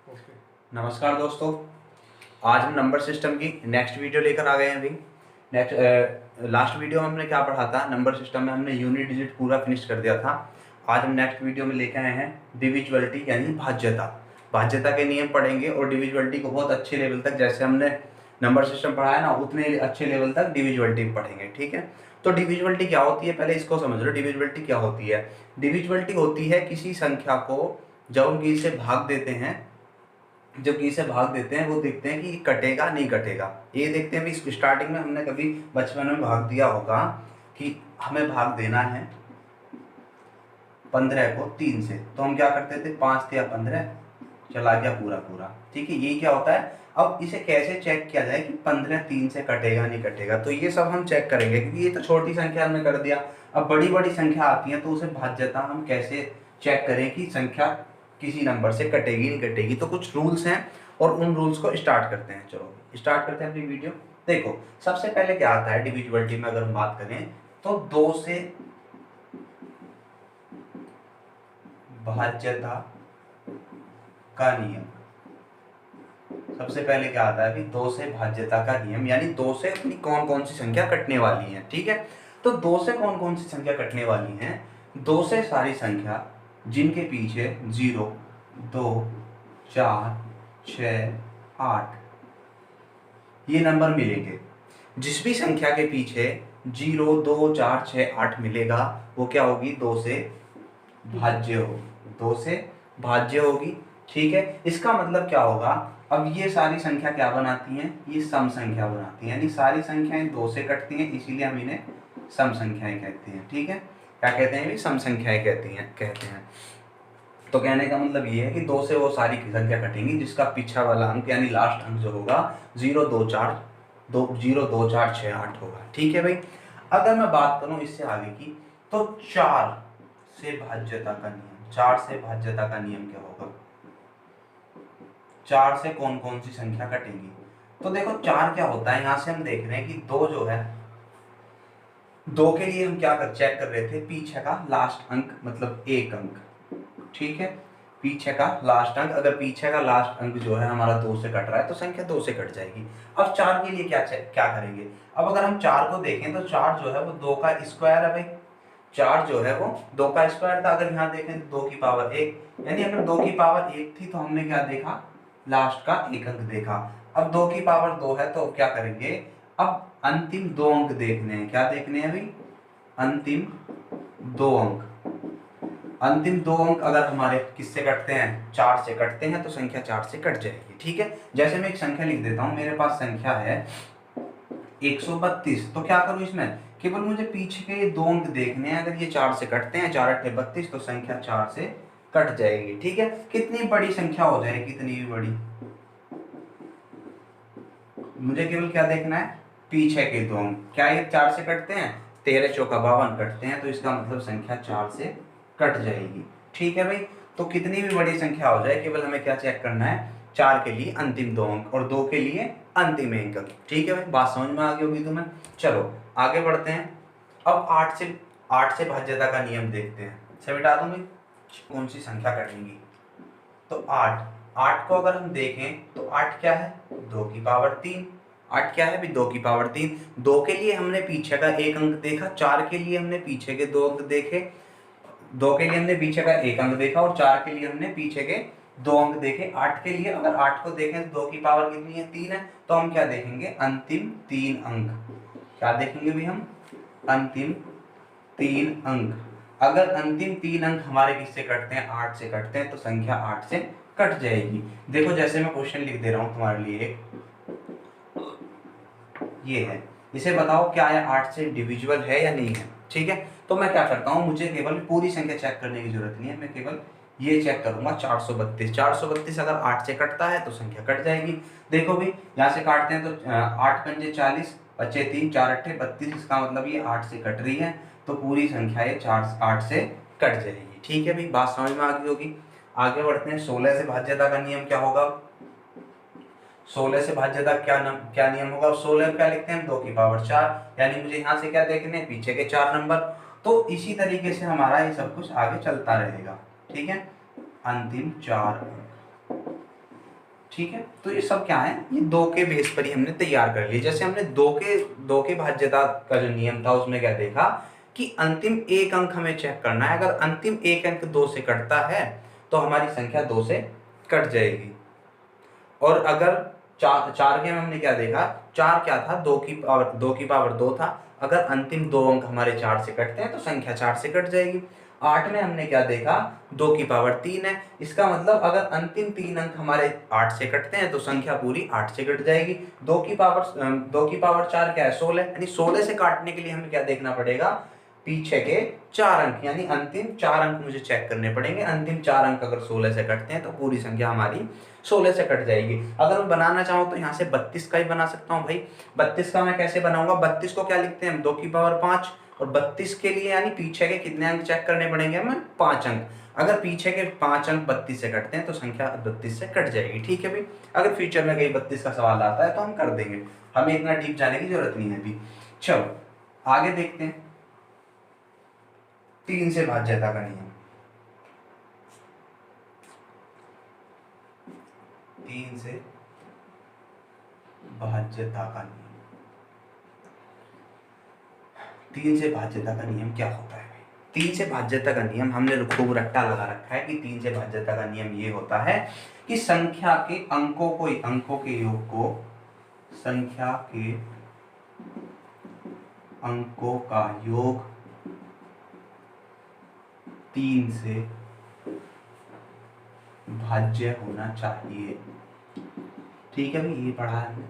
नमस्कार दोस्तों। आज हम नंबर सिस्टम की नेक्स्ट वीडियो लेकर आ गए हैं अभी। नेक्स्ट लास्ट वीडियो में हमने क्या पढ़ा था? नंबर सिस्टम में हमने यूनिट डिजिट पूरा फिनिश कर दिया था। आज हम नेक्स्ट वीडियो में लेकर आए हैं डिविजिबिलिटी यानी भाज्यता। भाज्यता के नियम पढ़ेंगे और डिविजिबिलिटी को बहुत अच्छे लेवल तक, जैसे हमने नंबर सिस्टम पढ़ा है ना, उतने अच्छे लेवल तक डिविजिबिलिटी पढ़ेंगे। ठीक है, तो डिविजिबिलिटी क्या होती है पहले इसको समझ लो। डिविजिबिलिटी क्या होती है? डिविजिबिलिटी होती है किसी संख्या को जब हम किसी से भाग देते हैं, जब किसी से भाग देते हैं वो देखते हैं कि कटेगा नहीं कटेगा। ये देखते हैं भी स्टार्टिंग में हमने कभी बचपन में भाग दिया होगा कि हमें भाग देना है 15 को 3 से, तो हम क्या करते थे? 5 या 15 चला गया पूरा पूरा। ठीक है, यही क्या होता है। अब इसे कैसे चेक किया जाए कि 15 3 से कटेगा नहीं कटेगा, तो ये सब हम चेक करेंगे क्योंकि ये तो छोटी संख्या हमने कर दिया। अब बड़ी बड़ी संख्या आती है तो उसे भाज्यता हम कैसे चेक करें कि संख्या किसी नंबर से कटेगी नहीं कटेगी। तो कुछ रूल्स हैं और उन रूल्स को स्टार्ट करते हैं। चलो स्टार्ट करते हैं अपनी वीडियो। देखो सबसे पहले क्या आता है डिविजिबिलिटी में, अगर हम बात करें तो 2 से भाज्यता का नियम। सबसे पहले क्या आता है अभी? 2 से भाज्यता का नियम, यानी 2 से अपनी कौन कौन सी संख्या कटने वाली है। ठीक है, तो 2 से कौन कौन सी संख्या कटने वाली है? 2 से सारी संख्या जिनके पीछे 0 2 4 6 8 ये नंबर मिलेंगे। जिस भी संख्या के पीछे 0 2 4 6 8 मिलेगा वो क्या होगी? 2 से भाज्य होगी। 2 से भाज्य होगी। ठीक है, इसका मतलब क्या होगा? अब ये सारी संख्या क्या बनाती हैं? ये सम संख्या बनाती हैं, यानी सारी संख्याएं 2 से कटती हैं, इसीलिए हम इन्हें सम संख्याएं कहते हैं। ठीक है, क्या कहते हैं? सम संख्याएं कहते हैं। तो कहने का मतलब ये है कि 2 से वो सारी संख्या कटेंगी जिसका पीछा वाला अंक यानी लास्ट अंक जो होगा 0 2 4 6 8 होगा। ठीक है भाई, अगर मैं बात करूं इससे आगे की तो 4 से भाज्यता का नियम। 4 से भाज्यता का नियम क्या होगा? 4 से कौन कौन सी संख्या कटेंगी? तो देखो 4 क्या होता है, यहां से हम देख रहे हैं कि 2 जो है, 2 के लिए हम क्या चेक कर रहे थे? पीछे का लास्ट अंक, मतलब एक अंक। ठीक है, पीछे का लास्ट अंक। अगर पीछे का लास्ट अंक जो है हमारा 2 से कट रहा है तो संख्या 2 से कट जाएगी। अब 4 के लिए क्या करेंगे? अब अगर हम 4 को देखें तो 4 जो है वो 2 का स्क्वायर है भाई। 4 जो है वो 2 का स्क्वायर था। अगर यहाँ देखें तो 2 की पावर 1, यानी अगर 2 की पावर 1 थी तो हमने क्या देखा? लास्ट का एक अंक देखा। अब 2 की पावर 2 है तो क्या करेंगे? अब अंतिम 2 अंक देखने हैं। क्या देखने हैं भाई? अंतिम 2 अंक। अंतिम 2 अंक अगर हमारे किससे कटते हैं? 4 से कटते हैं, तो संख्या 4 से कट जाएगी। ठीक है, जैसे मैं एक संख्या लिख देता हूं, मेरे पास संख्या है 132, तो क्या करूं? इसमें केवल मुझे पीछे के ये 2 अंक देखने हैं। अगर ये 4 से कटते हैं, 4 8 32, तो संख्या 4 से कट जाएगी। ठीक है, कितनी बड़ी संख्या हो जाए, कितनी भी बड़ी, मुझे केवल क्या देखना है? पीछे के 2 अंक। क्या ये 4 से कटते हैं? 13 चौका 52 कटते हैं, तो इसका मतलब संख्या 4 से कट जाएगी। ठीक है भाई, तो कितनी भी बड़ी संख्या हो जाए, केवल हमें क्या चेक करना है? 4 के लिए अंतिम 2 अंक और 2 के लिए अंतिम 1 अंक। ठीक है भाई, बात समझ में आ गई होगी तुम्हें। चलो आगे बढ़ते हैं। अब 8 से भाज्यता का नियम देखते हैं। अच्छा बेटा दूं भाई, कौन सी संख्या कटेंगी? तो 8 को अगर हम देखें तो 8 क्या है? 2 की पावर 3। 8 क्या है भी? 2 की पावर 3। 2 के लिए हमने पीछे का एक अंक देखा, 4 के लिए हमने पीछे के 2 अंक देखे। 2 के लिए हमने पीछे का एक अंक देखा और 4 के लिए हमने पीछे के 2 अंक देखे। 8 के लिए अगर 8 को देखें तो 2 की पावर कितनी है? 3 है, तो हम क्या देखेंगे? अंतिम 3 अंक। क्या देखेंगे भी हम? अंतिम 3 अंक। अगर अंतिम 3 अंक हमारे किससे कटते हैं? 8 से कटते हैं, तो संख्या 8 से कट जाएगी। देखो जैसे मैं क्वेश्चन लिख दे रहा हूं तुम्हारे लिए, ये है, इसे बताओ क्या है 8 से डिविजिबल है या नहीं है। ठीक है, तो मैं क्या करता हूं, मुझे केवल पूरी संख्या चेक करने की जरूरत नहीं है, मैं केवल ये चेक करूंगा 432। 432 अगर 8 से कटता है तो संख्या कट जाएगी। देखो भी यहाँ से काटते हैं तो 8 पंजे 40, बचे 3, 4 अट्ठे 32, इसका मतलब ये 8 से कट रही है, तो पूरी संख्या ये 8 से कट जाएगी। ठीक है भाई, बात समझ में आ गई होगी। आगे बढ़ते हैं। 16 से भाज्यता का नियम क्या होगा? 16 से भाज्यता क्या नियम होगा? 16 क्या लिखते हैं? 2 की पावर 4, यानी मुझे यहाँ से क्या देखने हैं? पीछे के 4 नंबर। तो इसी तरीके से हमारा ये सब कुछ आगे चलता रहेगा। ठीक है, अंतिम 4 अंक। ठीक है, तो ये सब क्या है, ये दो के बेस पर ही हमने तैयार कर लिया। जैसे हमने दो के भाज्यता का जो नियम था उसमें क्या देखा कि अंतिम एक अंक हमें चेक करना है। अगर अंतिम एक अंक 2 से कटता है तो हमारी संख्या 2 से कट जाएगी। और अगर चार के में हमने क्या देखा, चार क्या था, 2 की पावर 2 था। अगर अंतिम दो अंक हमारे 4 से कटते हैं तो संख्या 4 से कट जाएगी। 8 में हमने क्या देखा, 2 की पावर 3 है। इसका मतलब अगर अंतिम 3 अंक हमारे 8 से कटते हैं तो संख्या पूरी 8 से कट जाएगी। 2 की पावर 4 क्या है, 16, यानी 16 से काटने के लिए हमें क्या देखना पड़ेगा, पीछे के 4 अंक, यानी अंतिम 4 अंक मुझे चेक करने पड़ेंगे। अंतिम 4 अंक अगर 16 से कटते हैं तो पूरी संख्या हमारी 16 से कट जाएगी। अगर मैं बनाना चाहूँ तो यहाँ से 32 का ही बना सकता हूँ भाई। 32 का मैं कैसे बनाऊंगा, 32 को क्या लिखते हैं हम, 2 की पावर 5, और 32 के लिए यानी पीछे के कितने अंक चेक करने पड़ेंगे हमें, 5 अंक। अगर पीछे के 5 अंक 32 से कटते हैं तो संख्या 32 से कट जाएगी। ठीक है भाई, अगर फ्यूचर में कहीं 32 का सवाल आता है तो हम कर देंगे, हमें इतना डीप जाने की जरूरत नहीं है अभी। चलो आगे देखते हैं 3 से भाज्यता का नियम। 3 से भाज्यता का नियम। 3 से भाज्यता का नियम क्या होता है भाई? 3 से भाज्यता का नियम हमने खूब रट्टा लगा रखा है कि 3 से भाज्यता का नियम ये होता है कि संख्या के अंकों के योग को, संख्या के अंकों का योग 3 से भाज्य होना चाहिए। ठीक है भाई, ये पढ़ा है हमने,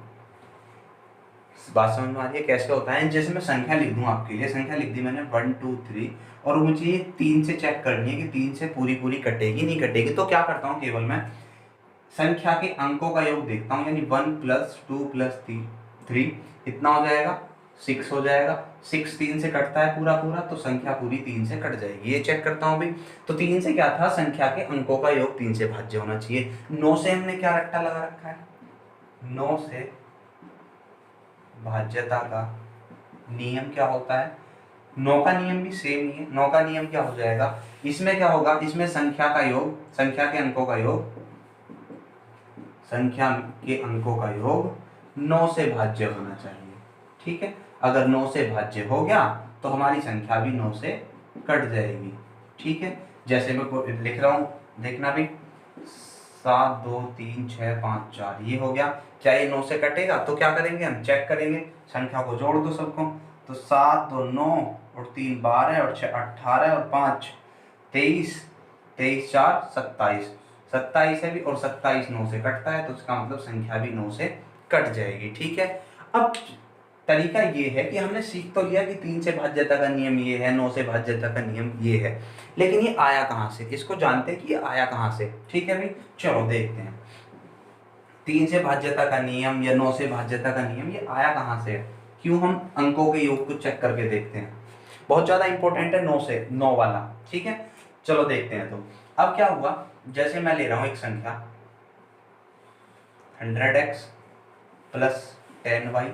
बात समझ में आ रही है कैसे होता है। जैसे मैं संख्या लिख दूं आपके लिए, संख्या लिख दी मैंने 1 2 3, और मुझे ये 3 से चेक करनी है कि 3 से पूरी कटेगी नहीं कटेगी। तो क्या करता हूँ, केवल मैं संख्या के अंकों का योग देखता हूँ, यानी 1 + 2 + 3 इतना हो जाएगा, 6 हो जाएगा। 6 3 से कटता है पूरा तो संख्या पूरी 3 से कट जाएगी, ये चेक करता हूँ भाई। तो 3 से क्या था, संख्या के अंकों का योग 3 से भाज्य होना चाहिए। 9 से हमने क्या रट्टा लगा रखा है, 9 से भाज्यता का नियम क्या होता है, 9 का नियम भी सेम ही है। 9 का नियम क्या हो जाएगा, इसमें क्या होगा, इसमें संख्या का योग, संख्या के अंकों का योग 9 से भाज्य होना चाहिए। ठीक है, अगर 9 से भाज्य हो गया तो हमारी संख्या भी 9 से कट जाएगी। ठीक है, जैसे मैं लिख रहा हूं, देखना भी, 7 2 3 6 5 4 ये हो गया। क्या ये 9 से कटेगा, तो क्या करेंगे हम, चेक करेंगे, संख्या को जोड़ दो सबको। तो 7 2 9 और 3 12 और 6 18 और 5 23, 23 4 27, 27 है भी, और 27 9 से कटता है तो इसका मतलब संख्या भी 9 से कट जाएगी। ठीक है, अब तरीका ये है कि हमने सीख तो लिया कि 3 से भाज्यता का नियम ये है, 9 से भाज्यता का नियम ये है, लेकिन ये आया कहाँ से, इसको जानते हैं कि ये आया कहाँ से। ठीक है भाई, चलो देखते हैं 3 से भाज्यता का नियम या 9 से भाज्यता का नियम ये आया कहाँ से है। क्यों हम अंकों के योग को चेक करके देखते हैं, बहुत ज्यादा इंपॉर्टेंट है 9 से 9 वाला। ठीक है, चलो देखते हैं। तो अब क्या हुआ, जैसे मैं ले रहा हूं एक संख्या 100x + 10y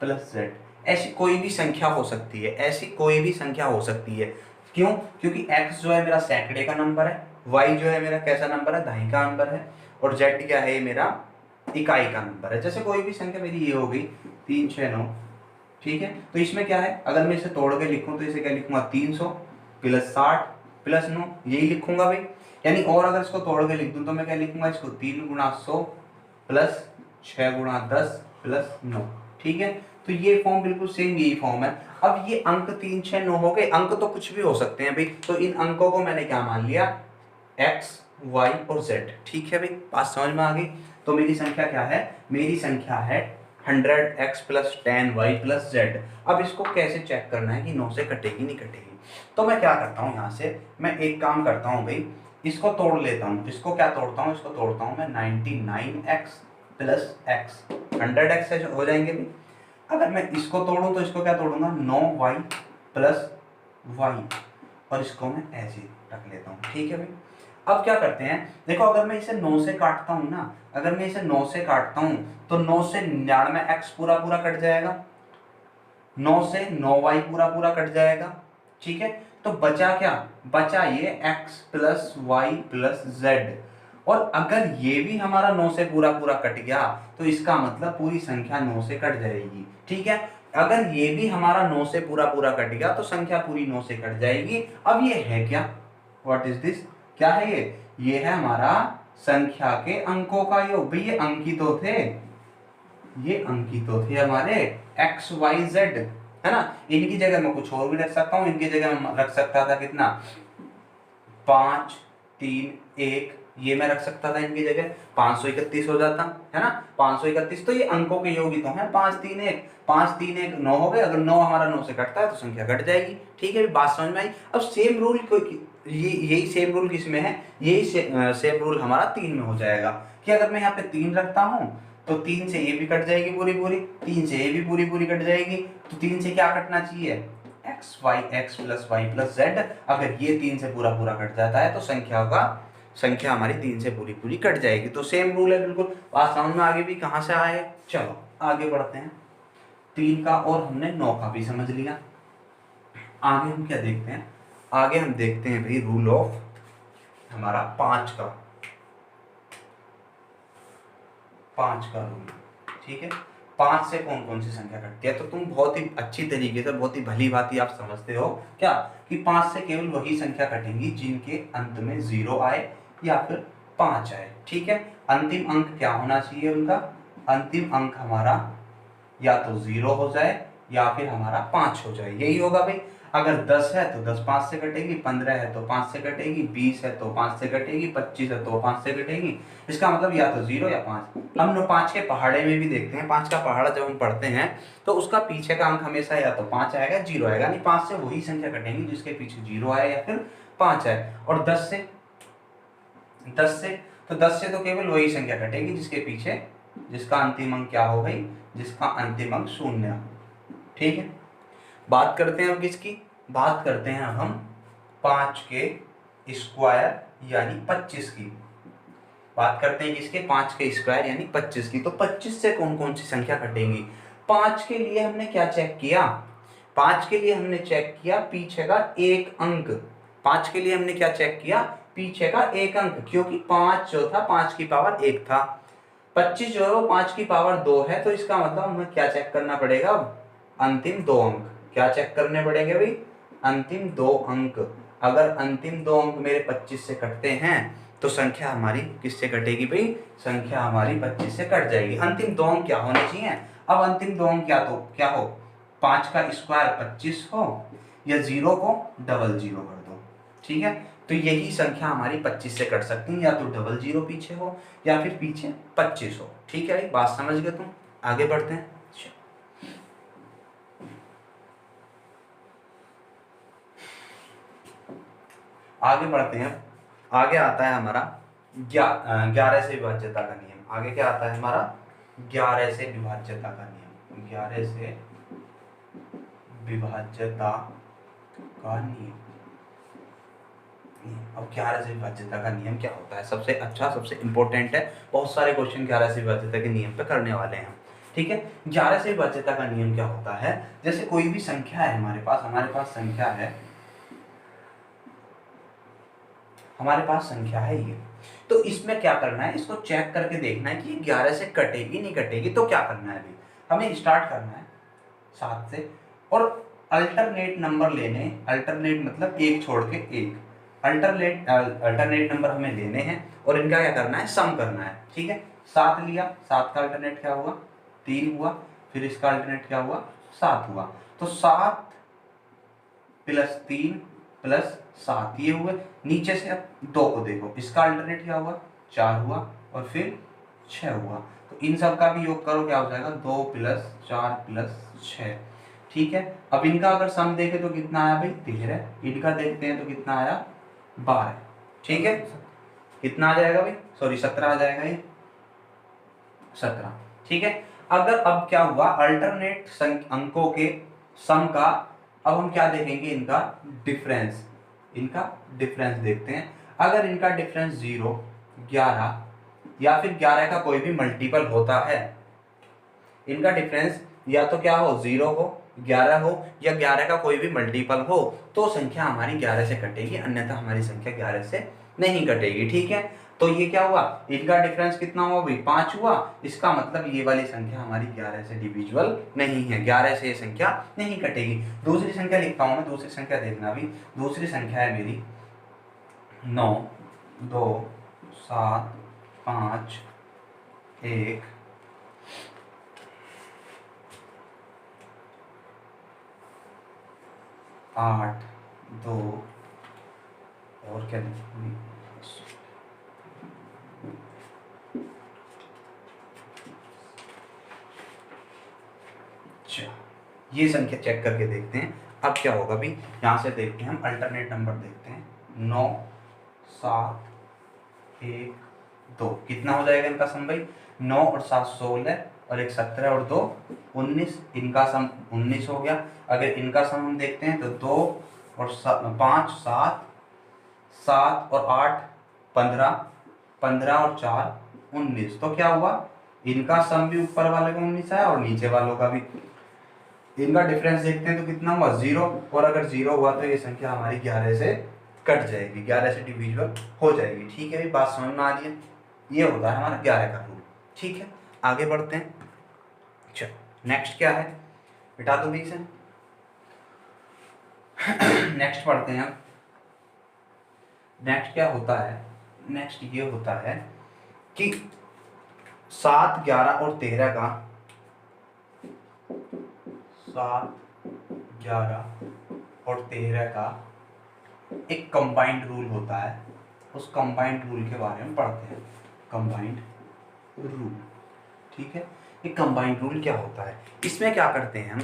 + z, ऐसी कोई भी संख्या हो सकती है, ऐसी कोई भी संख्या हो सकती है। क्यों, क्योंकि x जो है मेरा सैकड़े का नंबर है, y जो है मेरा कैसा नंबर है, दहाई का नंबर है, और z क्या है, ये मेरा इकाई का नंबर है। जैसे कोई भी संख्या मेरी ये हो गई 3 6 9। ठीक है, तो इसमें क्या है, अगर मैं इसे तोड़ के लिखूं तो इसे क्या लिखूंगा, 300 + 60 + 9, यही लिखूंगा भाई। यानी और अगर इसको तोड़ के लिख दूं तो मैं क्या लिखूंगा, इसको 3 × 100 + 6 × 10 + 9। ठीक है, तो ये फॉर्म बिल्कुल सेम यही फॉर्म है। अब ये अंक 3 6 9 हो गए, अंक तो कुछ भी हो सकते हैं भाई, तो इन अंकों को मैंने क्या मान लिया, x y और z। ठीक है भाई, बात समझ में आ गई। तो मेरी संख्या क्या है, मेरी संख्या है 100x + 10y + z। अब इसको कैसे चेक करना है कि 9 से कटेगी नहीं कटेगी, तो मैं क्या करता हूँ, यहाँ से मैं एक काम करता हूँ भाई, इसको तोड़ लेता हूँ। इसको क्या तोड़ता हूँ, इसको तोड़ता हूँ मैं 99x + x, 100x से हो जाएंगे भाई। अगर मैं इसको तोड़ूं तो इसको क्या तोड़ूंगा, 9y + y, और इसको मैं ऐसे रख लेता हूँ। ठीक है भाई, अब क्या करते हैं, देखो अगर मैं इसे 9 से काटता हूँ ना, अगर मैं इसे 9 से काटता हूँ तो 9 से 99x पूरा कट जाएगा, 9 से 9y पूरा कट जाएगा। ठीक है, तो बचा क्या, बचा ये x + y + z, और अगर ये भी हमारा 9 से पूरा पूरा कट गया तो इसका मतलब पूरी संख्या 9 से कट जाएगी। ठीक है, अगर ये भी हमारा 9 से पूरा पूरा कट गया तो संख्या पूरी 9 से कट जाएगी। अब ये है क्या, व्हाट इज दिस, क्या है ये है हमारा संख्या के अंकों का योग। भाई ये अंकी तो थे, ये अंकी तो थे हमारे एक्स वाई जेड, है ना। इनकी जगह मैं कुछ और भी रख सकता हूँ, इनकी जगह मैं रख सकता था कितना 5 3 1, ये मैं रख सकता था इनकी जगह 531 हो जाता, है ना 531। तो ये अंकों के योग ही तो हैं 5 3 1, 5 3 1 9 हो गए। अगर 9 हमारा 9 से कटता है तो संख्या कट जाएगी। ठीक है, बात समझ में आई। अब सेम रूल यही सेम रूल किस में है, यही सेम रूल हमारा 3 में हो जाएगा कि अगर मैं यहाँ पे 3 रखता हूँ तो 3 से ये भी कट जाएगी पूरी पूरी, 3 से ये भी पूरी पूरी कट जाएगी। तो 3 से क्या कटना चाहिए, x plus y plus z. अगर ये 3 से पूरा पूरा कट जाता है तो संख्या हमारी 3 से पूरी पूरी कट जाएगी। तो सेम रूल है बिल्कुल। बात समझ में आगे भी कहाँ से आए। चलो आगे बढ़ते हैं। 3 का और हमने 9 का भी समझ लिया। आगे हम क्या देखते हैं, आगे हम देखते हैं भाई रूल ऑफ हमारा 5 का रूल। ठीक है, 5 से कौन कौन सी संख्या कटती है। तो तुम बहुत ही अच्छी तरीके से, बहुत ही भली भांति आप समझते हो क्या कि 5 से केवल वही संख्या कटेंगी जिनके अंत में 0 आए या फिर 5 आए। ठीक है, अंतिम अंक क्या होना चाहिए उनका, अंतिम अंक हमारा या तो 0 हो जाए या फिर हमारा 5 हो जाए, यही होगा भाई। अगर 10 है तो 10 5 से कटेगी, 15 है तो 5 से कटेगी, 20 है तो 5 से कटेगी, 25 है तो 5 से कटेगी। इसका मतलब या तो 0 या 5। हम लोग 5 के पहाड़े में भी देखते हैं, 5 का पहाड़ा जब हम पढ़ते हैं तो उसका पीछे का अंक हमेशा या तो 5 आएगा 0 आएगा, यानी 5 से वही संख्या कटेंगी जिसके पीछे 0 आए या फिर 5 आए। और 10 से तो केवल वही संख्या कटेगी जिसका अंतिम अंक क्या हो भाई, जिसका अंतिम अंक 0 हो। ठीक है, बात करते हैं अब किसकी, बात करते हैं हम 5 के स्क्वायर यानी 25 की। बात करते हैं किसके, 5 के स्क्वायर यानी 25 की। तो 25 से कौन कौन सी संख्या कटेंगी। 5 के लिए हमने क्या चेक किया, 5 के लिए हमने चेक किया पीछे का एक अंक। 5 के लिए हमने क्या चेक किया, पीछे का एक अंक, क्योंकि 5 जो था 5 की पावर 1 था, 25 जो है वो 5 की पावर 2 है। तो इसका मतलब हमें क्या चेक करना पड़ेगा, अंतिम 2 अंक। क्या चेक करने पड़ेंगे भाई, अंतिम 2 अंक। अगर अंतिम 2 अंक मेरे 25 से कटते हैं तो संख्या हमारी किससे कटेगी भाई, संख्या हमारी 25 से कट जाएगी। अंतिम 2 अंक क्या होने चाहिए, अब अंतिम 2 अंक क्या हो 5 का स्क्वायर 25 हो या 0 को डबल 0 कर दो। ठीक है, तो यही संख्या हमारी 25 से कट सकती है, या तो डबल 0 पीछे हो या फिर पीछे 25 हो। ठीक है भाई, बात समझ गए तुम। आगे बढ़ते हैं। आगे बढ़ते हैं, आगे आता है हमारा 11 से विभाज्यता का नियम। आगे क्या आता है हमारा 11 से विभाज्यता का नियम, 11 से विभाज्यता का नियम। अब 11 से विभाज्यता का नियम क्या होता है, सबसे अच्छा सबसे इंपॉर्टेंट है, बहुत सारे क्वेश्चन 11 से विभाज्यता के नियम पे करने वाले हैं। ठीक है, 11 से विभाज्यता का नियम क्या होता है, जैसे कोई भी संख्या है हमारे पास संख्या है ये, तो इसमें क्या करना है, इसको चेक करके देखना है कि 11 से कटेगी नहीं कटेगी। तो क्या करना है, हमें स्टार्ट करना है 7 से और अल्टरनेट नंबर लेने, अल्टरनेट मतलब एक छोड़ के एक, अल्टरनेट नंबर हमें लेने हैं और इनका क्या करना है, सम करना है। ठीक है, 7 लिया, 7 का अल्टरनेट क्या हुआ 3 हुआ, फिर इसका अल्टरनेट क्या हुआ 7 हुआ। तो 7 प्लस 3 प्लस 7 ये हुए। नीचे से अब 2 को देखो, इसका अल्टरनेट क्या हुआ 4 हुआ और फिर 6 हुआ। तो इन सब का भी योग करो, क्या हो जाएगा 2 प्लस 4 प्लस 6। ठीक है, अब इनका अगर सम देखे तो कितना आया भाई 13, इनका देखते हैं तो कितना आया 12। ठीक है, कितना आ जाएगा भाई, सॉरी 17 आ जाएगा ये 17। ठीक है, अगर अब क्या हुआ अल्टरनेट अंकों के सम का, अब हम क्या देखेंगे इनका डिफरेंस देखते हैं। अगर इनका डिफरेंस 0 11 या फिर 11 का कोई भी मल्टीपल होता है, इनका डिफरेंस या तो क्या हो 0 हो 11 हो या 11 का कोई भी मल्टीपल हो, तो संख्या हमारी 11 से कटेगी, अन्यथा हमारी संख्या 11 से नहीं कटेगी। ठीक है, तो ये क्या हुआ, इनका डिफरेंस कितना हुआ भाई 5 हुआ। इसका मतलब ये वाली संख्या हमारी 11 से डिविजिबल नहीं है, 11 से ये संख्या नहीं कटेगी। दूसरी संख्या लिखता हूं मैं, दूसरी संख्या देखना भी। दूसरी संख्या है मेरी 9 2 7 5 1 8 2 और क्या लिखूंगी, ये संख्या चेक करके देखते हैं अब क्या होगा भी। यहाँ से देखते हैं हम अल्टरनेट नंबर देखते हैं, 9 7 1 2 कितना हो जाएगा इनका सम भाई, 9 और 7 16 और 1 17 और 2 19, इनका सम 19 हो गया। अगर इनका सम हम देखते हैं तो 2 और 5 7 7 और 8 15 15 और 4 19, तो क्या हुआ, इनका सम भी ऊपर वाले का 19 आया और नीचे वालों का भी। इनका डिफरेंस देखते हैं तो कितना हुआ 0, और अगर 0 हुआ तो ये संख्या हमारी 11 से कट जाएगी, 11 से डिविजिबल हो जाएगी। ठीक है, बात समझ में आ रही है। ये होता है हमारा 11 का रूल। ठीक है, आगे बढ़ते हैं। चलो नेक्स्ट क्या है, बिठा दो बीच से। नेक्स्ट पढ़ते हैं। नेक्स्ट क्या होता है, नेक्स्ट ये होता है कि 7 11 और 13 का 7 11 और 13 का एक कंबाइंड रूल होता है। उस कंबाइंड रूल के बारे में पढ़ते हैं, कंबाइंड रूल। ठीक है, ये कंबाइंड रूल क्या होता है, इसमें क्या करते हैं हम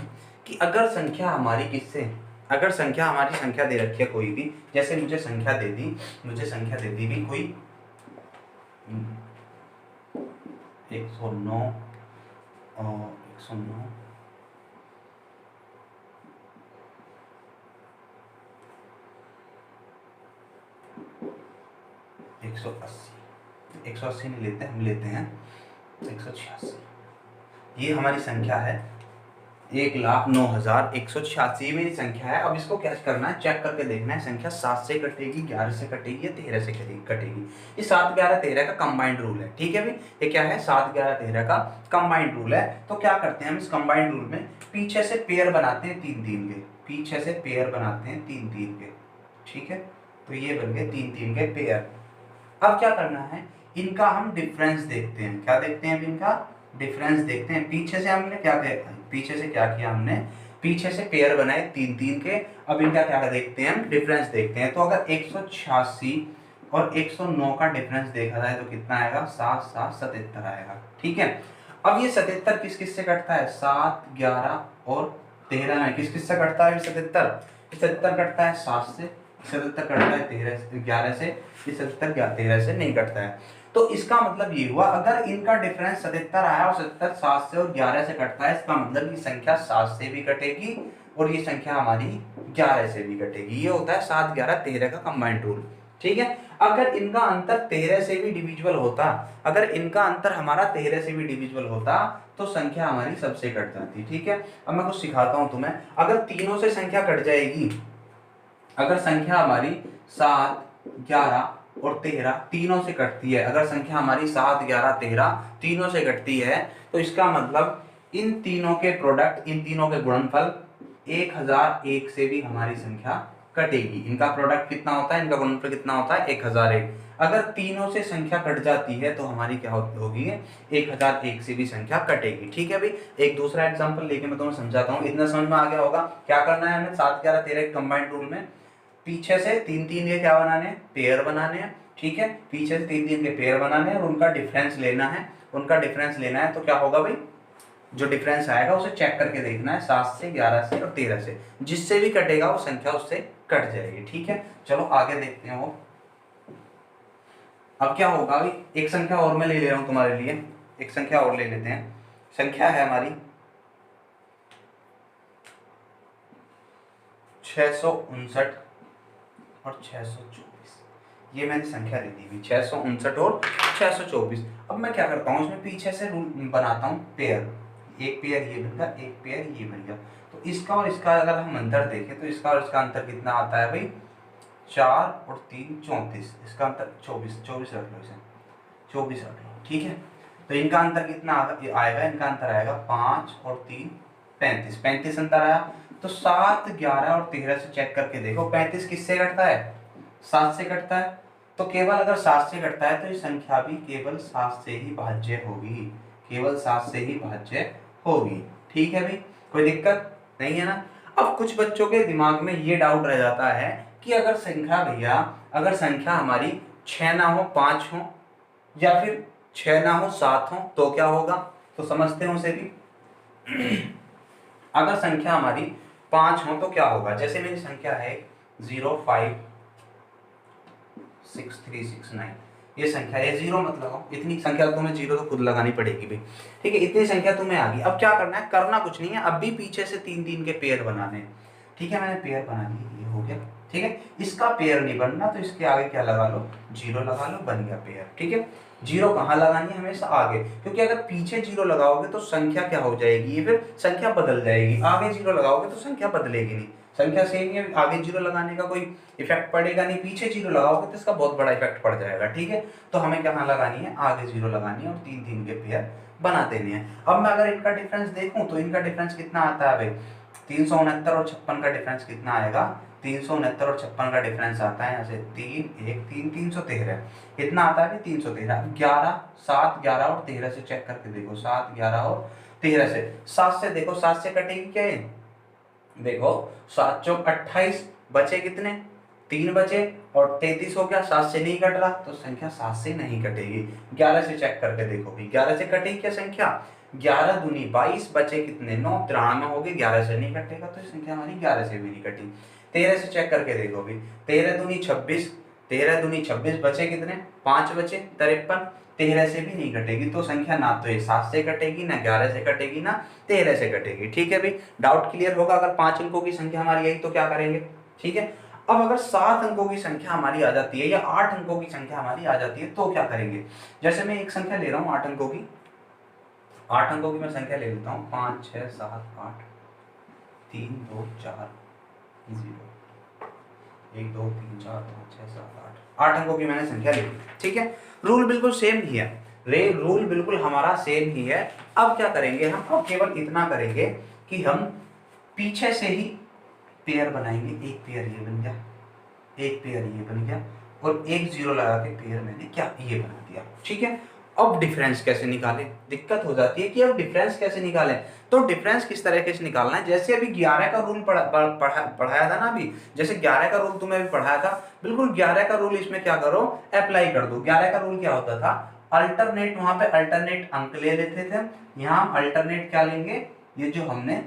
कि अगर संख्या हमारी अगर संख्या हमारी संख्या दे रखी है कोई भी, जैसे मुझे संख्या दे दी भी कोई 109 और 109 180 नहीं लेते, हम लेते हैं 186। ये हमारी संख्या है 1,09,186 मेरी संख्या है। अब इसको क्या करना है, चेक करके देखना है संख्या 7 से कटेगी, 11 से कटेगी या 13 से कटेगी। ये 7 11 13 का कंबाइंड रूल है। ठीक है भाई, ये क्या है 7 11 13 का कंबाइंड रूल है। तो क्या करते हैं हम इस कंबाइंड रूल में पीछे से पेयर बनाते हैं 3-3 के, पीछे से पेयर बनाते हैं 3-3 के। ठीक है, तो ये बन गए 3-3 के पेयर। अब क्या करना है, इनका हम डिफरेंस देखते हैं। क्या देखते हैं, इनका डिफरेंस देखते हैं। पीछे से हमने क्या किया, पीछे से क्या किया हमने, पीछे से पेयर बनाए 3-3 के। अब इनका क्या देखते हैं, हम डिफरेंस देखते हैं। तो अगर 186 और 109 का डिफरेंस देखा जाए तो कितना आएगा, 7 7 77 आएगा। ठीक है, अब ये 77 किस किस से कटता है, 7 11 और 13 में किस किस से कटता है 77 कटता है 7 से, 77 कटता है 11 से, 77 13 से नहीं कटता है। तो इसका मतलब ये हुआ, अगर इनका डिफरेंस 77 आया और 77 7 से और 11 से कटता है, इसका मतलब ये संख्या 7 से भी कटेगी और ये संख्या हमारी 11 से भी कटेगी। ये होता है 7 11 13 का कंबाइंड रूल। ठीक है, अगर इनका अंतर 13 से भी डिविजिबल होता, अगर इनका अंतर हमारा 13 से भी डिविजिबल होता तो संख्या हमारी सबसे कट जाती। ठीक है, अब मैं कुछ सिखाता हूं तुम्हें। अगर तीनों से संख्या कट जाएगी, अगर संख्या हमारी 7 11 और 13 तीनों से कटती है, अगर संख्या हमारी 7 11 13 तीनों से कटती है, तो इसका मतलब इन तीनों के प्रोडक्ट, इन तीनों के गुणनफल 1001 से भी हमारी संख्या कटेगी। इनका प्रोडक्ट कितना होता है, इनका गुणनफल कितना होता है 1001। अगर तीनों से संख्या कट जाती है तो हमारी क्या होगी, 1001 से भी संख्या कटेगी। ठीक है भाई, एक दूसरा एग्जांपल लेके मैं तुम्हें समझाता हूँ, इतना समझ में आ गया होगा। क्या करना है हमें 7 11 13 कंबाइंड रूल में, पीछे से 3-3 के क्या बनाने हैं, पेयर बनाने हैं। ठीक है, पीछे से 3-3 के पेयर बनाने हैं और उनका डिफरेंस लेना है, उनका डिफरेंस लेना है। तो क्या होगा भाई, जो डिफरेंस आएगा उसे चेक करके देखना है, 7 से 11 से और 13 से, जिससे भी कटेगा वो संख्या उससे कट जाएगी। ठीक है, चलो आगे देखते हैं वो। अब क्या होगा भाई, एक संख्या और मैं ले रहा हूं तुम्हारे लिए, एक संख्या और ले लेते हैं। संख्या है हमारी 659 और 624। ये मैंने संख्या दे दी हुई 659 और 624। अब मैं क्या करता हूँ, इसमें पीछे से रूल बनाता हूँ पेयर, एक पेयर ये बन गया, एक पेयर ये बन गया। तो इसका और इसका अगर हम अंतर देखें तो इसका और इसका अंतर कितना आता है भाई, 4 और 3 34, इसका अंतर 24 रख लो इसे। 24 और 3, ठीक है। तो इनका अंतर कितना आएगा, इनका अंतर आएगा 5 और 3 35, 35 अंतर आया। तो 7, 11 और 13 से चेक करके देखो 35 किससे घटता है, 7 से घटता है। तो केवल अगर 7 से घटता है तो ये संख्या भी केवल 7 से ही भाज्य होगी, केवल 7 से ही भाज्य होगी, ठीक है भाई, कोई दिक्कत नहीं है ना। अब कुछ बच्चों के दिमाग में ये डाउट रह जाता है कि अगर संख्या भैया, अगर संख्या हमारी 6 ना हो 5 हो, या फिर 6 ना हो 7 हो तो क्या होगा, तो समझते हैं उसे भी। अगर संख्या हमारी 5 हो तो क्या होगा, जैसे मेरी संख्या है 0563669, ये संख्या है, 0 मत लगाओ, इतनी संख्या तुम्हें 0 तो खुद लगानी पड़ेगी भाई, ठीक है। इतनी संख्या तुम्हें आ गई। अब क्या करना है, करना कुछ नहीं है, अब भी पीछे से 3 3 के पेयर बनाने हैं, ठीक है। मैंने पेयर बना लिए, ये हो गया, ठीक है। इसका पेयर नहीं बनना तो इसके आगे क्या लगा लो, 0 लगा लो, बन गया पेयर, ठीक है। 0 कहाँ लगानी है, हमेशा आगे, क्योंकि अगर पीछे 0 लगाओगे तो संख्या क्या हो जाएगी, ये फिर संख्या बदल जाएगी। आगे 0 लगाओगे तो संख्या बदलेगी नहीं, संख्या सेम ही है, आगे 0 लगाने का कोई इफेक्ट पड़ेगा नहीं, पीछे 0 लगाओगे तो इसका बहुत बड़ा इफेक्ट पड़ जाएगा, ठीक है। तो हमें कहाँ लगानी है, आगे 0 लगानी है और 3 3 के पेयर बना देने हैं। अब मैं अगर इनका डिफरेंस देखूं तो इनका डिफरेंस कितना आता है भाई, 369 और 56 का डिफरेंस कितना आएगा, 369 और 56 का डिफरेंस आता है यहाँ से 3 1 3 313, कितना आता है 313। 11 7 11 और 13 से चेक करके देखो, 7 11 और 13 से, 7 से देखो, 7 से कटेगी क्या है, देखो 7 चौक 28, बचे कितने, 3 बचे और 33 हो गया, 7 से नहीं कट रहा तो संख्या 7 से नहीं कटेगी। 11 से चेक करके देखो भाई, 11 से कटेगी क्या संख्या, 11 दूनी 22, बचे कितने 9, 93 हो गए, 11 से नहीं कटेगा तो संख्या हमारी 11 से भी नहीं कटी। 13 से चेक करके देखो भाई, 13 दूनी 26, 13 दूनी 26, बचे कितने 5 बचे 53, 13 से भी नहीं कटेगी तो संख्या ना तो ये 7 से कटेगी, ना 11 से कटेगी, ना 13 से कटेगी, ठीक है भाई। डाउट क्लियर होगा। अगर 5 अंकों की संख्या हमारी आई तो क्या करेंगे, ठीक है। अब अगर 7 अंकों की संख्या हमारी आ जाती है या 8 अंकों की संख्या हमारी आ जाती है तो क्या करेंगे, जैसे मैं एक संख्या ले रहा हूँ 8 अंकों की, 8 अंकों की मैं संख्या ले लेता हूँ 5 6 7 8 3 2 4 0 1 2 3 4 5 6 7 8, 8 अंकों की मैंने संख्या ले ली, ठीक है। रूल बिल्कुल सेम ही है, रूल बिल्कुल हमारा सेम ही है। अब क्या करेंगे हम, अब केवल इतना करेंगे कि हम पीछे से ही पेयर बनाएंगे, एक पेयर ये बन गया, एक पेयर ये बन गया और एक 0 लगा के पेयर मैंने क्या ये बना दिया, ठीक है। अब डिफरेंस कैसे निकालें, दिक्कत हो जाती है कि अब डिफरेंस कैसे निकालें। तो डिफरेंस किस तरीके से निकालना है, जैसे अभी 11 का रूल पढ़ाया था ना अभी, जैसे 11 का रूल तुम्हें अभी पढ़ाया था, बिल्कुल 11 का रूल इसमें क्या करो, अप्लाई कर दो। 11 का रूल क्या होता था, अल्टरनेट, वहां पे अल्टरनेट अंक ले लेते थे, यहाँ अल्टरनेट क्या लेंगे, ये जो हमने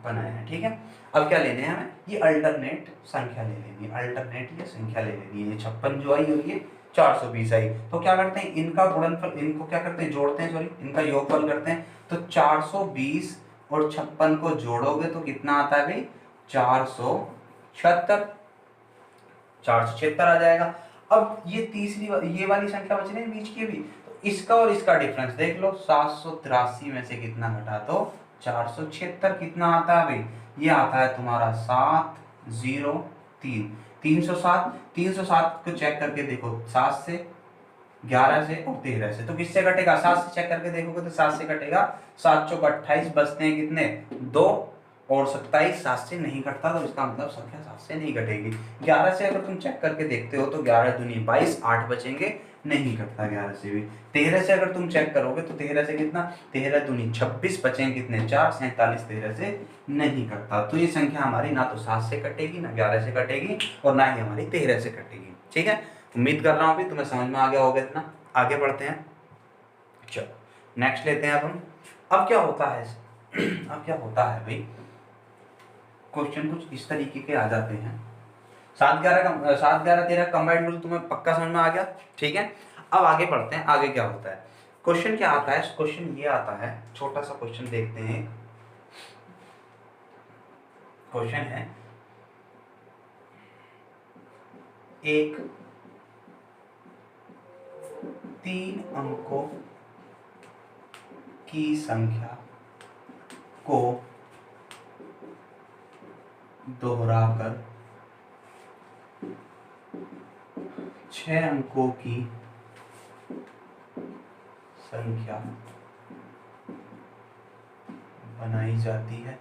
बनाया है, ठीक है। अब क्या लेने हैं हमें, ये अल्टरनेट संख्या ले लेनी है, अल्टरनेट ये संख्या ले लेनी है। ये 56 जो आई और ये 420 आई, तो क्या करते हैं इनका गुणनफल, इनको क्या करते हैं जोड़ते हैं, सॉरी इनका योगफल करते हैं। तो 420 और 56 को जोड़ोगे तो कितना आता है भाई, 476, 476 आ जाएगा। अब ये तीसरी ये वाली संख्या बच रही है बीच की भी, तो इसका और इसका डिफरेंस देख लो, 783 में से कितना घटा तो 476, कितना आता है भाई, ये आता है तुम्हारा 703, 307, 307 को चेक करके देखो, 7 से 11 से और 13 से, तो किससे कटेगा, 7 से चेक करके देखोगे तो 7 से कटेगा, 7 चौक 28, बचते हैं कितने 2 और 27, 7 से नहीं कटता तो इसका मतलब संख्या 7 से नहीं कटेगी। 11 से अगर तुम चेक करके देखते हो तो 11 दूनी 22, 8 बचेंगे, नहीं कटता 11 से भी। 13 से अगर तुम चेक करोगे तो 13 से कितना, 13 दूनी 26, बचेंगे कितने 4, 47, 13 से नहीं कटता। तो ये संख्या हमारी ना तो 7 से कटेगी, ना 11 से कटेगी और ना ही हमारी 13 से कटेगी, ठीक है। उम्मीद कर रहा हूँ भी तुम्हें समझ में आ गया होगा इतना। आगे बढ़ते हैं, चलो नेक्स्ट लेते हैं अब हम। अब क्या होता है अब क्या होता है भाई, क्वेश्चन कुछ इस तरीके के आ जाते हैं। 7 11 13 कंबाइंड रूल तुम्हें पक्का समझ में आ गया, ठीक है। अब आगे बढ़ते हैं, आगे क्या होता है, क्वेश्चन क्या आता है, क्वेश्चन ये आता है, छोटा सा क्वेश्चन देखते हैं। क्वेश्चन है, एक 3 अंकों की संख्या को दोहराकर 6 अंकों की संख्या बनाई जाती है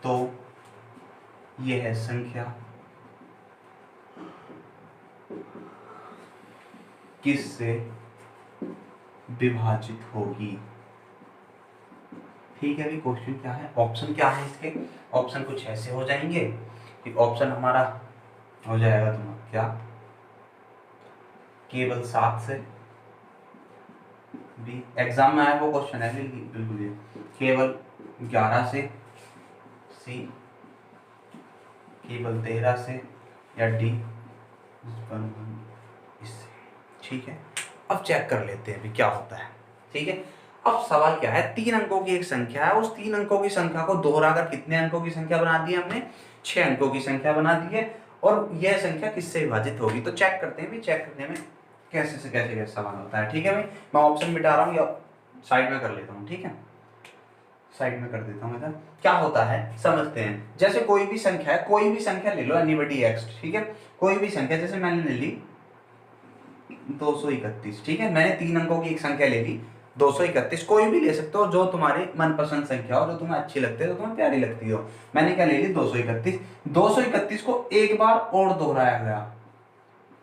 तो यह संख्या किससे विभाजित होगी। ठीक है, अभी क्वेश्चन क्या है, ऑप्शन क्या है इसके, ऑप्शन कुछ ऐसे हो जाएंगे कि ऑप्शन हमारा हो जाएगा तुम्हारा क्या, केवल 7 से, बी एग्जाम में आया वो क्वेश्चन है बिल्कुल ये, केवल 11 से, सी केवल 13 से, या डी इससे। ठीक है, अब चेक कर लेते हैं अभी क्या होता है। ठीक है, अब सवाल क्या है, 3 अंकों की एक संख्या है, उस 3 अंकों की संख्या को दोहराकर कितने अंकों की संख्या बना दी है हमने, 6 अंकों की संख्या बना दी है, और यह संख्या किससे विभाजित होगी। तो चेक करते हैं, भी चेक करने में कैसे से कैसे सवाल होता है। ठीक है भाई, मैं ऑप्शन मिटा रहा हूँ या साइड में कर लेता हूँ। ठीक है, साइड में कर देता हूँ इधर। क्या होता है समझते हैं, जैसे कोई भी संख्या है, कोई भी संख्या ले लो, एनीबॉडी एक्स। ठीक है, कोई भी संख्या, जैसे मैंने ले ली 231। ठीक है, मैंने 3 अंकों की एक संख्या ले ली 231, कोई भी ले सकते हो जो तुम्हारी मनपसंद संख्या हो, जो तुम्हें अच्छी लगती है, जो तुम्हें प्यारी लगती हो। मैंने क्या ले ली 231, 231 को एक बार और दोहराया गया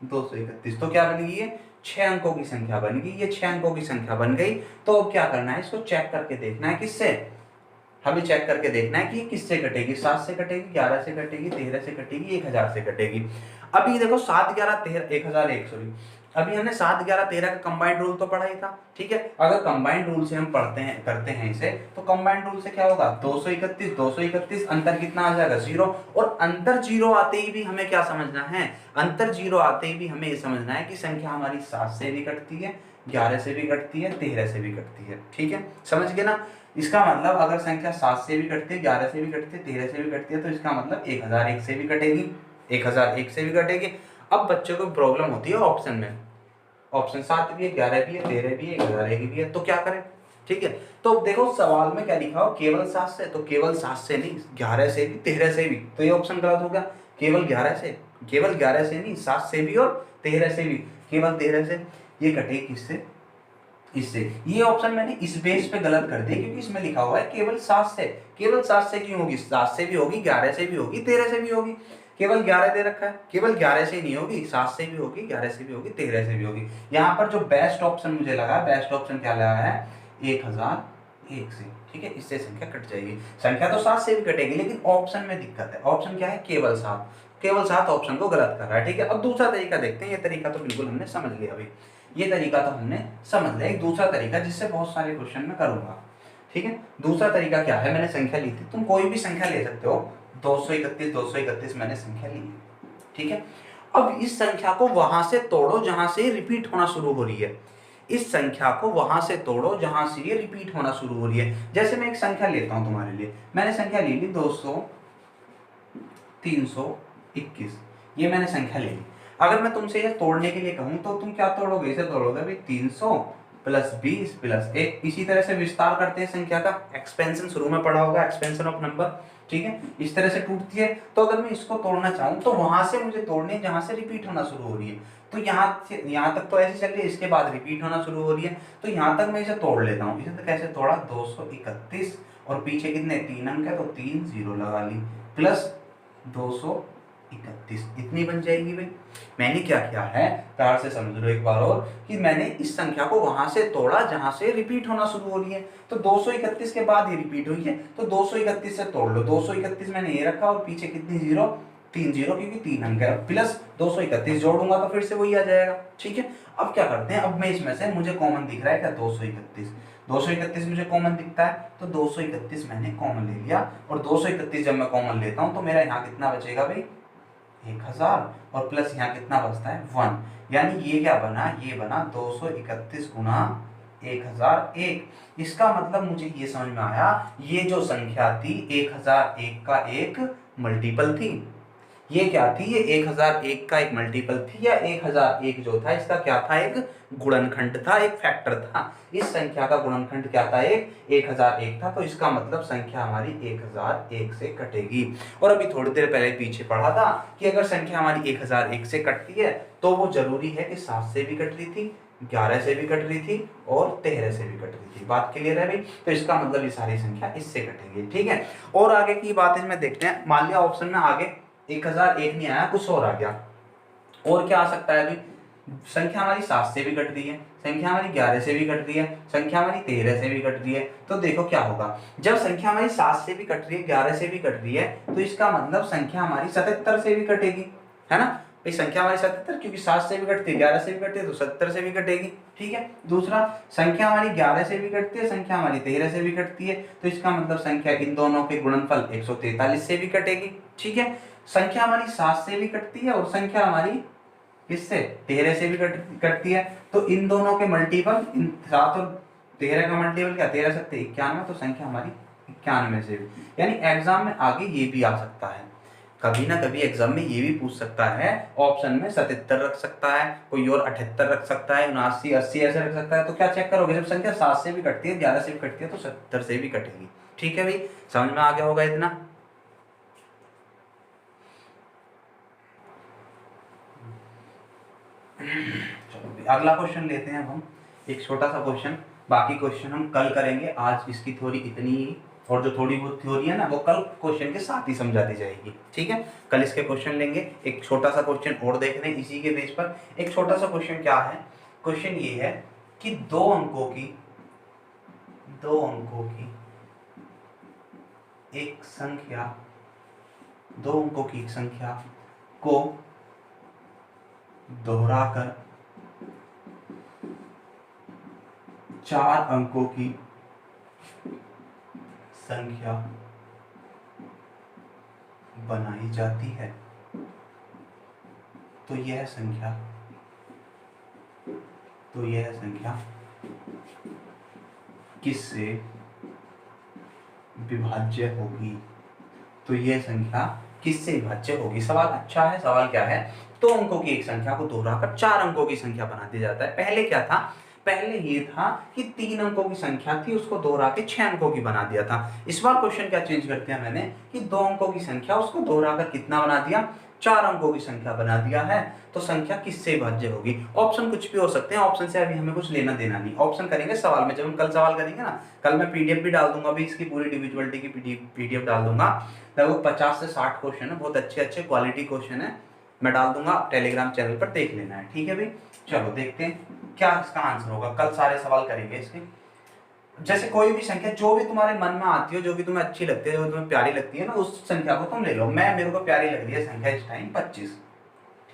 231, तो क्या बन गई ये 6 अंकों की संख्या बन गई। ये 6 अंकों की संख्या बन गई, तो अब क्या करना है, इसको चेक करके देखना है, किससे, हमें चेक करके देखना है कि किससे कटेगी, 7 से कटेगी, 11 से कटेगी, 13 से कटेगी, 1000 से कटेगी। अभी देखो 7 11 13 1001 सॉरी, अभी हमने 7 11 13 का कंबाइंड रूल तो पढ़ा ही था। ठीक है, अगर कंबाइंड रूल से हम पढ़ते हैं करते हैं इसे, तो कंबाइंड रूल से क्या होगा, 231 अंतर कितना आ जाएगा 0, और अंतर 0 आते ही भी हमें क्या समझना है, अंतर 0 आते ही भी हमें ये समझना है कि संख्या हमारी 7 से भी कटती है, 11 से भी कटती है, 13 से भी कटती है। ठीक है, समझ गए ना। इसका मतलब अगर संख्या 7 से भी कटती है, 11 से भी कटती है, 13 से भी कटती है, तो इसका मतलब 1001 से भी कटेगी, 1001 से भी कटेगी। अब बच्चों को प्रॉब्लम होती है ऑप्शन में, ऑप्शन 7 भी है, 11 भी है, 13 भी है, 1001 भी है, तो क्या करें। ठीक है, तो देखो सवाल में क्या लिखा हो, केवल 7 से, तो केवल 7 से नहीं, 11 से भी, 13 से भी, तो ये ऑप्शन गलत हो गया। केवल 11 से, केवल 11 से नहीं, 7 से भी और 13 से भी, केवल 13 से, ये कटेगी किससे, इससे। ये ऑप्शन मैंने इस बेस पे गलत कर दिया क्योंकि इसमें लिखा हुआ है केवल 7 से, केवल 7 से क्यों होगी, 7 से भी होगी, 11 से भी होगी, 13 से भी होगी, केवल 11 दे रखा है, केवल 11 से नहीं होगी, 7 से भी होगी, 11 से भी होगी, 13 से भी होगी। यहाँ पर जो बेस्ट ऑप्शन मुझे लगा, बेस्ट ऑप्शन क्या लगा है, 1001 से। ठीक है, इससे संख्या कट जाएगी, संख्या तो 7 से भी कटेगी, लेकिन ऑप्शन में दिक्कत है। ऑप्शन क्या है, केवल 7, केवल 7 ऑप्शन को गलत कर रहा है। ठीक है, अब दूसरा तरीका देखते हैं, ये तरीका तो बिल्कुल हमने समझ लिया अभी, ये तरीका तो हमने समझ लिया। एक दूसरा तरीका जिससे बहुत सारे क्वेश्चन में करूंगा। ठीक है, दूसरा तरीका क्या है, मैंने संख्या ली थी, तुम कोई भी संख्या ले सकते हो, 231 मैंने संख्या ली है। ठीक है, अब इस संख्या को वहां से तोड़ो जहां से रिपीट होना शुरू हो रही है, इस संख्या को वहां से तोड़ो जहां से ये रिपीट होना शुरू हो रही है। जैसे मैं एक संख्या लेता हूं तुम्हारे लिए, मैंने संख्या ले ली 321, ये मैंने संख्या ले ली। अगर मैं तुमसे ये तोड़ने के लिए कहूं तो तुम क्या तोड़ोगे, इसे तोड़ोगे भाई 300 प्लस 20 प्लस 1, इसी तरह से विस्तार करते हैं संख्या का, एक्सपेंशन शुरू में पढ़ा होगा, एक्सपेंशन ऑफ नंबर। ठीक है, इस तरह से टूटती है। तो अगर मैं इसको तोड़ना चाहूं तो वहां से मुझे तोड़ने जहां से रिपीट होना शुरू हो रही है, तो यहाँ तक तो ऐसे चल रही है, इसके बाद रिपीट होना शुरू हो रही है, तो यहाँ तक मैं इसे तोड़ लेता हूँ। इसे तो कैसे तोड़ा, 231 और पीछे कितने 3 अंक है, तो 3 0 लगा ली, प्लस 231, इतनी बन जाएगी भाई। मैंने क्या किया है, प्यार से समझ लो एक बार और, कि मैंने इस संख्या को वहां से तोड़ा जहां से रिपीट होना शुरू हो रही है। तो 231 के बाद ये रिपीट हुई है, तो 231 से तोड़ लो, 231 मैंने ये रखा और पीछे कितनी 0, 3 0, क्योंकि 3 अंक है, प्लस 231 जोड़ूंगा तो फिर से वही आ जाएगा। ठीक है, अब क्या करते हैं, अब मैं इसमें से मुझे कॉमन दिख रहा है क्या, 231 मुझे कॉमन दिखता है, तो 231 मैंने कॉमन ले लिया, और 231 जब मैं कॉमन लेता हूं तो मेरा यहाँ कितना बचेगा भाई 1000, और प्लस यहाँ कितना बचता है 1, यानी ये क्या बना, ये बना 231 गुना 1001। इसका मतलब मुझे ये समझ में आया, ये जो संख्या थी 1001 का एक मल्टीपल थी, ये क्या थी, ये 1001 का एक मल्टीपल थी, या 1001 जो था इसका क्या था, एक गुणनखंड था, एक फैक्टर था। इस संख्या का गुणनखंड क्या था, एक 1001 था। तो इसका मतलब संख्या हमारी 1001 से कटेगी। और अभी थोड़ी देर पहले पीछे पढ़ा था कि अगर संख्या हमारी 1001 से कटती है तो वो जरूरी है कि 7 से भी कट रही थी, 11 से भी कट रही थी और 13 से भी कट रही थी। बात क्लियर है भाई? तो इसका मतलब ये सारी संख्या इससे कटेंगी। ठीक है, और आगे की बात इसमें देखते हैं। मान लिया ऑप्शन में आगे 1001 नहीं आया, कुछ और आ गया। और क्या आ सकता है अभी? संख्या हमारी 7 से भी कट रही है, संख्या हमारी 11 से भी कट रही है, संख्या हमारी 13 से भी कट रही है। तो देखो क्या होगा, जब संख्या हमारी 7 से भी कट रही है, 11 से भी कट रही है, तो इसका मतलब संख्या हमारी 77 से भी कटेगी, है ना भाई? संख्या हमारी 77, क्योंकि 7 से भी कटती है, 11 से भी कटती है, तो 70 से भी कटेगी। ठीक है, दूसरा, संख्या हमारी 11 से भी कटती है, संख्या हमारी 13 से भी कटती है, तो इसका मतलब संख्या इन दोनों के गुणनफल 143 से भी कटेगी। ठीक है, संख्या हमारी 7 से भी कटती है और संख्या हमारी किससे, 13 से भी कटती है, तो इन दोनों के मल्टीपल, इन 7 और 13 का मल्टीपल क्या, 13 7 91, तो संख्या हमारी 91 से भी। यानी एग्जाम में आगे ये भी आ सकता है, कभी ना कभी एग्जाम में ये भी पूछ सकता है, ऑप्शन में 77 रख सकता है, कोई और 78 रख सकता है, 79 80 ऐसे रख सकता है। तो क्या चेक करोगे, जब संख्या 7 से भी कटती है, 11 से भी कटती है, तो 70 से भी कटेगी। ठीक है भाई, समझ में आ गया होगा इतना? चलो अगला क्वेश्चन लेते हैं अब हम, एक छोटा सा क्वेश्चन। बाकी क्वेश्चन हम कल करेंगे, आज इसकी थोड़ी इतनी ही, और जो थोड़ी बहुत थ्योरी है ना वो कल क्वेश्चन के साथ ही समझा दी जाएगी। ठीक है, कल इसके क्वेश्चन लेंगे। एक छोटा सा क्वेश्चन और देख रहे हैं इसी के बेस पर। एक छोटा सा क्वेश्चन क्या है, क्वेश्चन ये है कि दो अंकों की एक संख्या, दो अंकों की एक संख्या को दोहराकर 4 अंकों की संख्या बनाई जाती है, तो यह संख्या किससे विभाज्य होगी? तो यह संख्या किससे विभाज्य होगी? सवाल अच्छा है। सवाल क्या है, दो अंकों की एक संख्या को दोहराकर 4 अंकों की संख्या बना दिया जाता है। पहले क्या था, पहले ये था कि 3 अंकों की संख्या थी, उसको दोहरा के 6 अंकों की बना दिया था। इस बार क्वेश्चन क्या चेंज कर दिया मैंने कि 2 अंकों की संख्या, उसको दोहराकर कितना बना दिया, 4 अंकों की संख्या बना दिया है। तो संख्या किससे विभाज्य होगी? ऑप्शन कुछ भी हो सकते हैं, ऑप्शन से अभी हमें कुछ लेना देना नहीं। ऑप्शन करेंगे सवाल में, जब हम कल सवाल करेंगे ना, कल मैं पीडीएफ भी डाल दूंगा, अभी इसकी पूरी डिविजिबिलिटी की पीडीएफ डाल दूंगा। लगभग 50 से 60 क्वेश्चन है, बहुत अच्छे क्वालिटी क्वेश्चन है, मैं डाल दूंगा, टेलीग्राम चैनल पर देख लेना है। ठीक है भाई, चलो देखते हैं क्या इसका आंसर होगा। कल सारे सवाल करेंगे इसके। जैसे कोई भी संख्या जो भी तुम्हारे मन में आती हो, जो भी तुम्हें अच्छी लगती है, जो तुम्हें प्यारी लगती है ना, उस संख्या को तुम ले लो। मेरे को प्यारी लग रही है संख्या इस टाइम 25।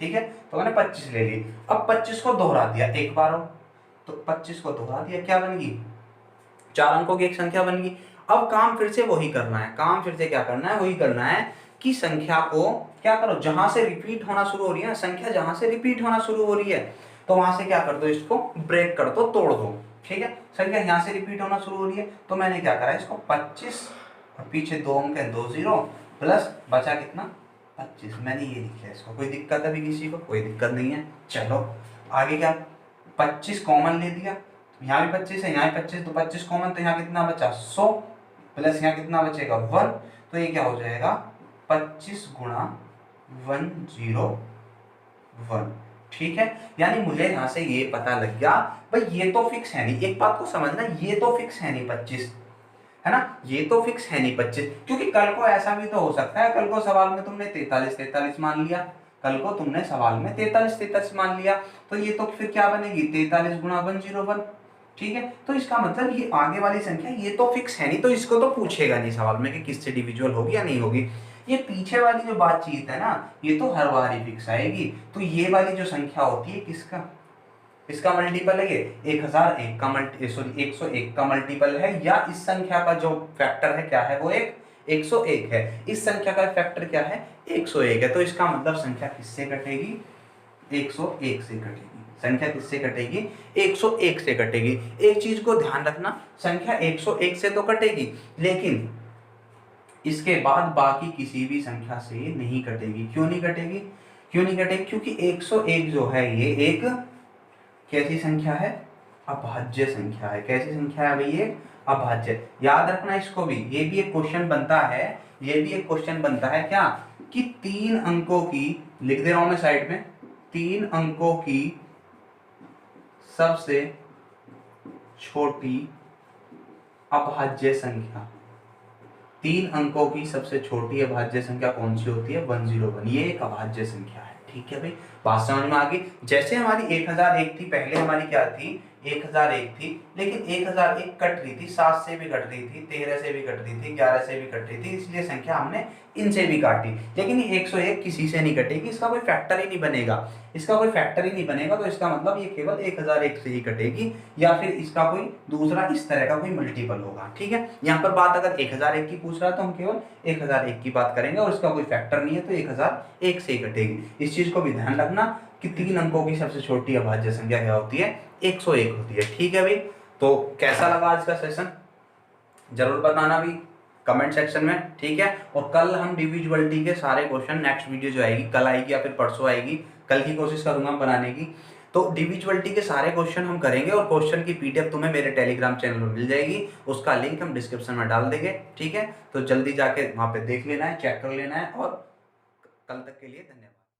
ठीक है, तो मैंने 25 ले ली। अब 25 को दोहरा दिया एक बार, तो 25 को दोहरा दिया, क्या बन गई, 4 अंकों की एक संख्या बन गई। अब काम फिर से वही करना है, काम फिर से क्या करना है, वही करना है कि संख्या को क्या करो, जहां से रिपीट होना शुरू हो रही है, संख्या जहां से रिपीट होना शुरू हो रही है, तो वहां से क्या कर दो, इसको ब्रेक कर दो, तोड़ दो। ठीक है, संख्या यहाँ से रिपीट होना शुरू हो रही है, तो मैंने क्या करा, इसको 25 और पीछे 2 अंक है, 2 0 प्लस बचा कितना, 25, मैंने ये लिख लिया। इसको कोई दिक्कत अभी किसी को? कोई दिक्कत नहीं है। चलो आगे क्या, 25 कॉमन ले दिया, यहाँ भी 25 है, यहाँ भी 25, तो 25 कॉमन, तो यहाँ कितना बचा 100 प्लस यहाँ कितना बचेगा 1, तो ये क्या हो जाएगा 25 गुणा 101। ठीक है, यानी मुझे यहाँ से ये पता लग गया भाई ये तो फिक्स है नहीं, एक बात को समझना, ये तो फिक्स है नहीं 25, है ना, ये तो फिक्स है नहीं 25, क्योंकि कल को ऐसा भी तो हो सकता है, कल को सवाल में तुमने 43 मान लिया, कल को तुमने सवाल में 43 मान लिया, तो ये तो फिर क्या बनेगी 43 गुणा 101। ठीक है, तो इसका मतलब ये आगे वाली संख्या ये तो फिक्स है नहीं, तो इसको तो पूछेगा नहीं सवाल में कि किससे डिविजुअल होगी या नहीं होगी। ये पीछे वाली जो बातचीत है ना, ये तो हर बार ही फिक्स आएगी। तो ये वाली जो संख्या होती है किसका, इसका मल्टीपल है ये 1001 का 101 का मल्टीपल है, या इस संख्या का जो फैक्टर है क्या है, वो 101 है। इस संख्या का फैक्टर क्या है, 101 है। तो इसका मतलब संख्या किससे कटेगी, 101 से कटेगी। संख्या किससे कटेगी, 101 से कटेगी। एक चीज को ध्यान रखना, संख्या 101 से तो कटेगी, लेकिन इसके बाद बाकी किसी भी संख्या से नहीं कटेगी। क्यों नहीं कटेगी? क्यों नहीं कटेगी? क्योंकि 101 जो है ये एक कैसी संख्या है? अभाज्य संख्या है। कैसी संख्या है भाई? ये अभाज्य। याद रखना इसको भी, ये भी एक क्वेश्चन बनता है, ये भी एक क्वेश्चन बनता है क्या, कि 3 अंकों की, लिख दे रहा हूं मैं साइड में, 3 अंकों की सबसे छोटी अभाज्य संख्या, 3 अंकों की सबसे छोटी अभाज्य संख्या कौन सी होती है? 101। ये एक अभाज्य संख्या है। ठीक है भाई, बात समझ में आ गई। जैसे हमारी 1001 थी, पहले हमारी क्या थी? 1001 थी, लेकिन 1001 कट रही थी, 7 से भी कट रही थी, 13 से भी कट रही थी, 11 से भी कट रही थी, इसलिए संख्या हमने इनसे भी काटी। लेकिन ये 101 किसी से नहीं कटेगी, इसका कोई फैक्टर ही नहीं बनेगा। इसका कोई फैक्टर ही नहीं बनेगा, तो इसका मतलब ये केवल 1001 से ही कटेगी, या फिर इसका कोई दूसरा इस तरह का कोई मल्टीपल होगा। ठीक है, यहाँ पर बात अगर 1001 की पूछ रहा है तो हम केवल 1001 की बात करेंगे, और इसका कोई फैक्टर नहीं है, तो 1001 से ही कटेगी। इस चीज को भी ध्यान रखना कि 3 अंकों की सबसे छोटी अभाज्य संख्या क्या होती है? 101 होती है। ठीक है भाई, तो कैसा लगा आज का सेशन? जरूर बताना भी कमेंट सेक्शन में। ठीक है, और कल हम डिविजिबिलिटी के सारे क्वेश्चन, नेक्स्ट वीडियो जो आएगी कल आएगी या फिर परसों आएगी, कल की कोशिश करूंगा बनाने की। तो डिविजिबिलिटी के सारे क्वेश्चन हम करेंगे, और क्वेश्चन की पीडीएफ तुम्हें मेरे टेलीग्राम चैनल पर मिल जाएगी, उसका लिंक हम डिस्क्रिप्शन में डाल देंगे। ठीक है, तो जल्दी जाके वहां पे देख लेना है, चेक कर लेना है, और कल तक के लिए धन्यवाद।